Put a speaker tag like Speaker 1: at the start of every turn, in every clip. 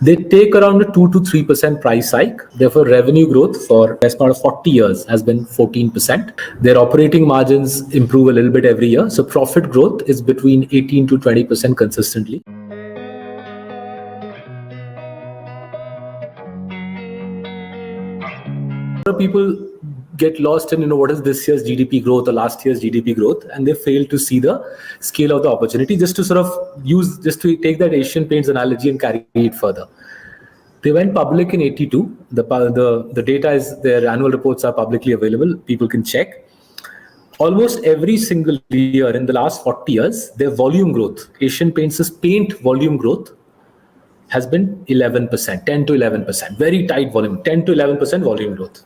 Speaker 1: They take around a 2 to 3% price hike. Therefore, revenue growth for best part of 40 years has been 14%. Their operating margins improve a little bit every year. So profit growth is between 18 to 20% consistently. A lot of people get lost in what is this year's GDP growth or last year's GDP growth, and they fail to see the scale of the opportunity. Just to take that Asian Paints analogy and carry it further. They went public in 82. The data is, their annual reports are publicly available. People can check. Almost every single year in the last 40 years, their volume growth, Asian Paints' paint volume growth, has been 11%, 10 to 11%, very tight volume, 10 to 11% volume growth.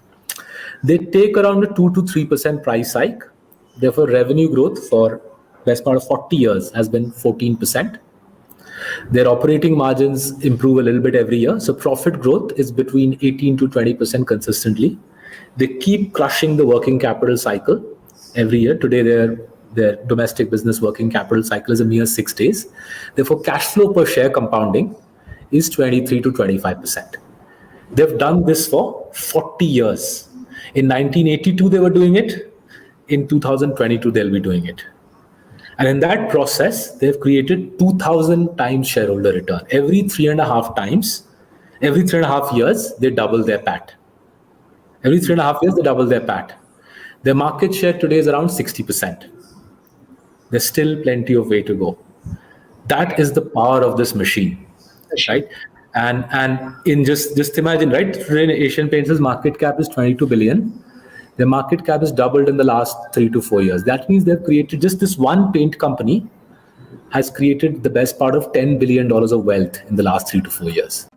Speaker 1: They take around a 2 to 3% price hike. Therefore, revenue growth for best part of 40 years has been 14%. Their operating margins improve a little bit every year. So profit growth is between 18 to 20% consistently. They keep crushing the working capital cycle every year. Today, their domestic business working capital cycle is a mere 6 days. Therefore, cash flow per share compounding is 23 to 25%. They've done this for 40 years. In 1982, they were doing it. In 2022, they'll be doing it. And in that process, they've created 2,000 times shareholder return. Every 3.5 years, they double their PAT. Every 3.5 years, they double their PAT. Their market share today is around 60%. There's still plenty of way to go. That is the power of this machine, right? And in just imagine, right? Today, Asian Paints' market cap is 22 billion. Their market cap is doubled in the last 3 to 4 years. That means they've created, just this one paint company has created the best part of $10 billion of wealth in the last 3 to 4 years.